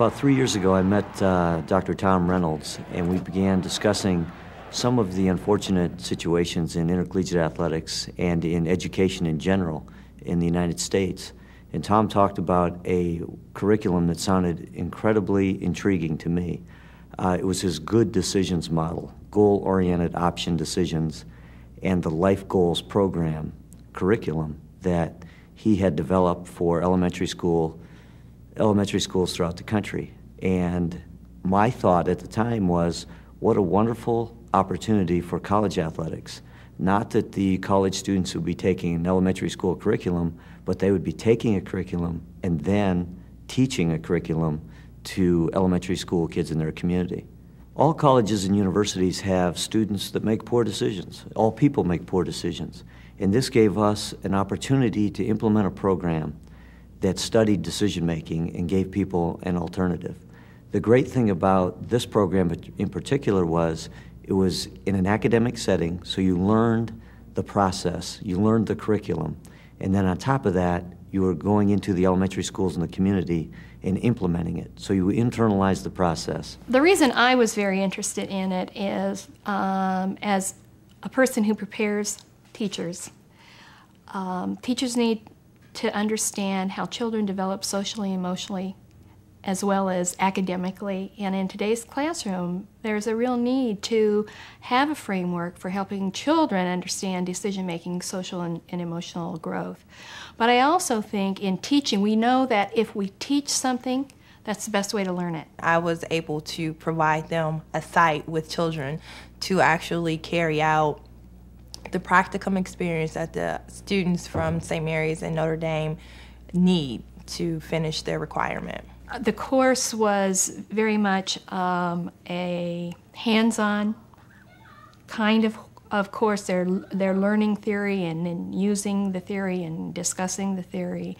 About 3 years ago, I met Dr. Tom Reynolds, and we began discussing some of the unfortunate situations in intercollegiate athletics and in education in general in the United States. And Tom talked about a curriculum that sounded incredibly intriguing to me. It was his good decisions model, goal-oriented option decisions, and the Life Goals program curriculum that he had developed for elementary schools throughout the country. And my thought at the time was, what a wonderful opportunity for college athletics. Not that the college students would be taking an elementary school curriculum, but they would be taking a curriculum and then teaching a curriculum to elementary school kids in their community. All colleges and universities have students that make poor decisions. All people make poor decisions. And this gave us an opportunity to implement a program that studied decision making and gave people an alternative. The great thing about this program in particular was it was in an academic setting, so you learned the process, you learned the curriculum, and then on top of that, you were going into the elementary schools in the community and implementing it. So you internalized the process. The reason I was very interested in it is as a person who prepares teachers. Teachers need to understand how children develop socially, emotionally, as well as academically. And in today's classroom, there's a real need to have a framework for helping children understand decision-making, social and emotional growth. But I also think in teaching, we know that if we teach something, that's the best way to learn it. I was able to provide them a site with children to actually carry out the practicum experience that the students from St. Mary's and Notre Dame need to finish their requirement. The course was very much a hands-on kind of course. They're learning theory and then using the theory and discussing the theory,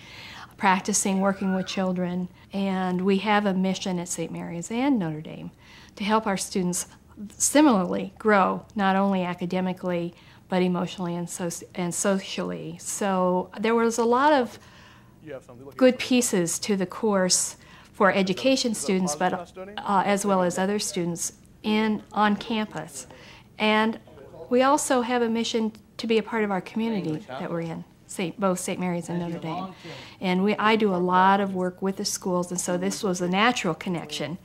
practicing working with children. And we have a mission at St. Mary's and Notre Dame to help our students similarly grow, not only academically, but emotionally and socially. So there was a lot of good pieces to the course for education students, but as well as other students on campus. And we also have a mission to be a part of our community that we're in, both St. Mary's and Notre Dame. And I do a lot of work with the schools, and so this was a natural connection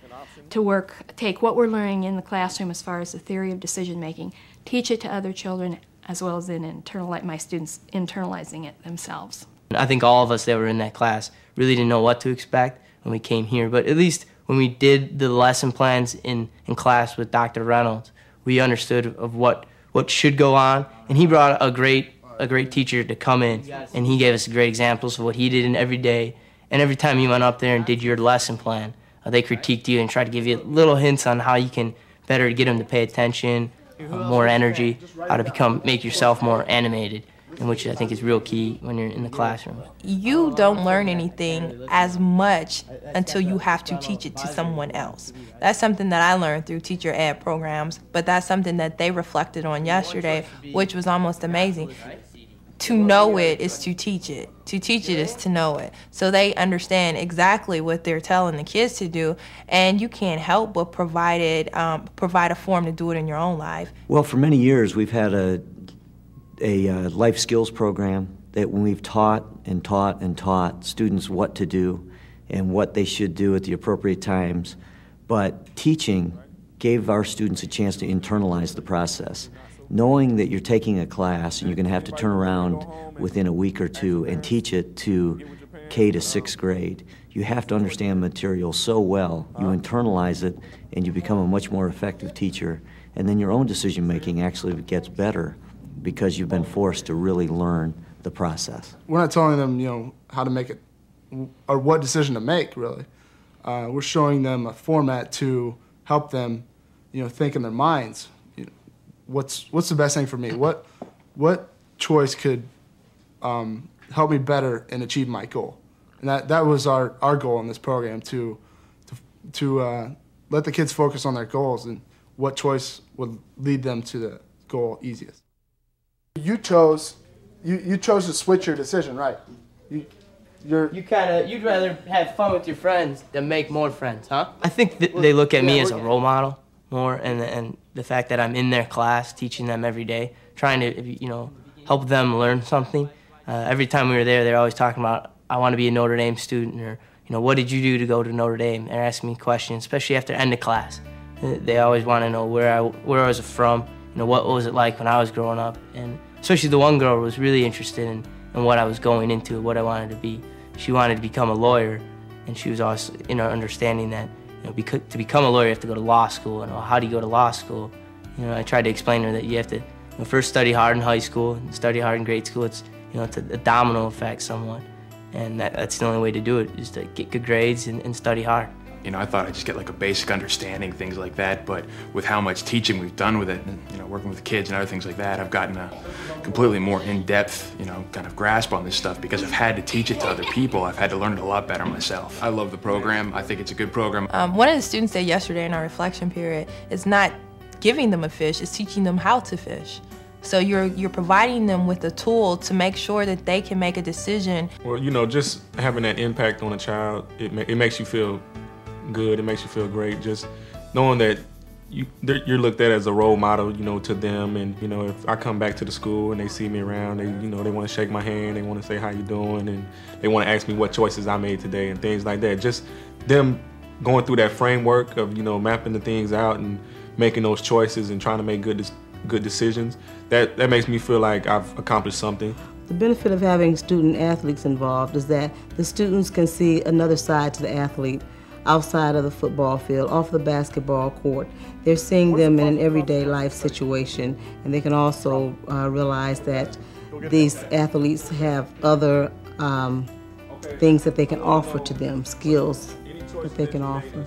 to take what we're learning in the classroom as far as the theory of decision making, teach it to other children, as well as my students internalizing it themselves. I think all of us that were in that class really didn't know what to expect when we came here, but at least when we did the lesson plans in class with Dr. Reynolds, we understood of what should go on, and he brought a great teacher to come in, and he gave us great examples of what he did in every day. And every time you went up there and did your lesson plan, they critiqued you and tried to give you little hints on how you can better get them to pay attention, more energy, how to make yourself more animated, and which I think is real key when you're in the classroom. You don't learn anything as much until you have to teach it to someone else. That's something that I learned through teacher ed programs, but that's something that they reflected on yesterday, which was almost amazing. To know it is to teach it. To teach it is to know it. So they understand exactly what they're telling the kids to do, and you can't help but provide a form to do it in your own life. Well, for many years we've had a life skills program that when we've taught and taught and taught students what to do and what they should do at the appropriate times, but teaching gave our students a chance to internalize the process. Knowing that you're taking a class and you're going to have to turn around within a week or two and teach it to K to 6th grade, you have to understand material so well, you internalize it, and you become a much more effective teacher, and then your own decision making actually gets better because you've been forced to really learn the process. We're not telling them, how to make it or what decision to make, really. We're showing them a format to help them, think in their minds. What's the best thing for me? What choice could help me better and achieve my goal? And that was our goal in this program, to let the kids focus on their goals and what choice would lead them to the goal easiest. You chose to switch your decision, right? You You'd rather have fun with your friends than make more friends, huh? I think they look at me as a role model more, and the fact that I'm in their class, teaching them every day, trying to, help them learn something. Every time we were there, they're always talking about, I want to be a Notre Dame student, or, what did you do to go to Notre Dame? They're asking me questions, especially after end of class. They always want to know where I was from, what was it like when I was growing up, and especially the one girl was really interested in what I was going into, what I wanted to be. She wanted to become a lawyer, and she was always understanding that to become a lawyer you have to go to law school, and how do you go to law school? I tried to explain to her that you have to first study hard in high school and study hard in grade school. It's it's a domino effect somewhat, and that's the only way to do it, is to get good grades and study hard. I thought I'd just get like a basic understanding, things like that, but with how much teaching we've done with it, and working with kids and other things like that, I've gotten a completely more in-depth, kind of grasp on this stuff, because I've had to teach it to other people. I've had to learn it a lot better myself. I love the program. I think it's a good program. One of the students said yesterday in our reflection period, it's not giving them a fish, it's teaching them how to fish. So you're providing them with a tool to make sure that they can make a decision. Well, just having that impact on a child, it makes you feel good, it makes you feel great, just knowing that you're looked at as a role model, to them. And if I come back to the school and they see me around, they want to shake my hand, they want to say how you doing, and they want to ask me what choices I made today and things like that. Just them going through that framework of mapping the things out and making those choices and trying to make good decisions, that makes me feel like I've accomplished something. The benefit of having student athletes involved is that the students can see another side to the athlete outside of the football field, off the basketball court. They're seeing them in an everyday life situation, and they can also realize that these athletes have other things that they can offer to them, skills that they can offer.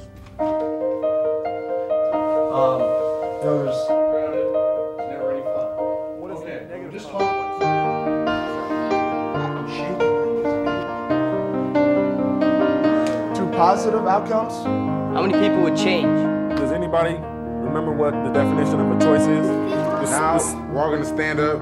Positive outcomes? How many people would change? Does anybody remember what the definition of a choice is? Now we're all gonna stand up.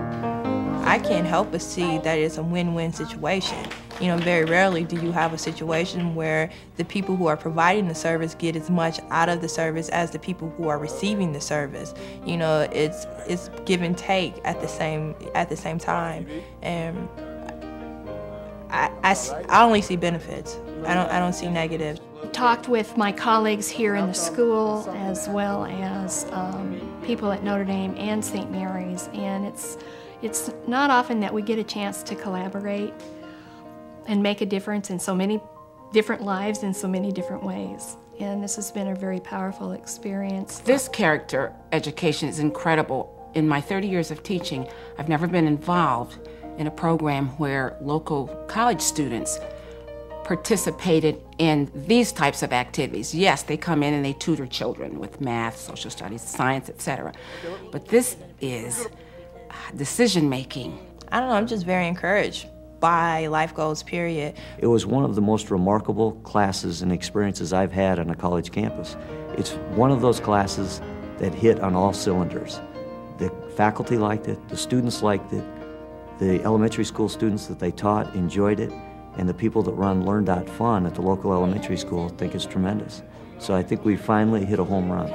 I can't help but see that it's a win-win situation. Very rarely do you have a situation where the people who are providing the service get as much out of the service as the people who are receiving the service. It's give and take at the same time, and I only see benefits. I don't see negatives. Talked with my colleagues here in the school, as well as people at Notre Dame and St. Mary's, and it's not often that we get a chance to collaborate and make a difference in so many different lives in so many different ways. And this has been a very powerful experience. This character education is incredible. In my 30 years of teaching, I've never been involved in a program where local college students participated in these types of activities. Yes, they come in and they tutor children with math, social studies, science, etc. But this is decision making. I don't know, I'm just very encouraged by Life Goals, period. It was one of the most remarkable classes and experiences I've had on a college campus. It's one of those classes that hit on all cylinders. The faculty liked it, the students liked it, the elementary school students that they taught enjoyed it, and the people that run Learn.Fun at the local elementary school think it's tremendous. So I think we finally hit a home run.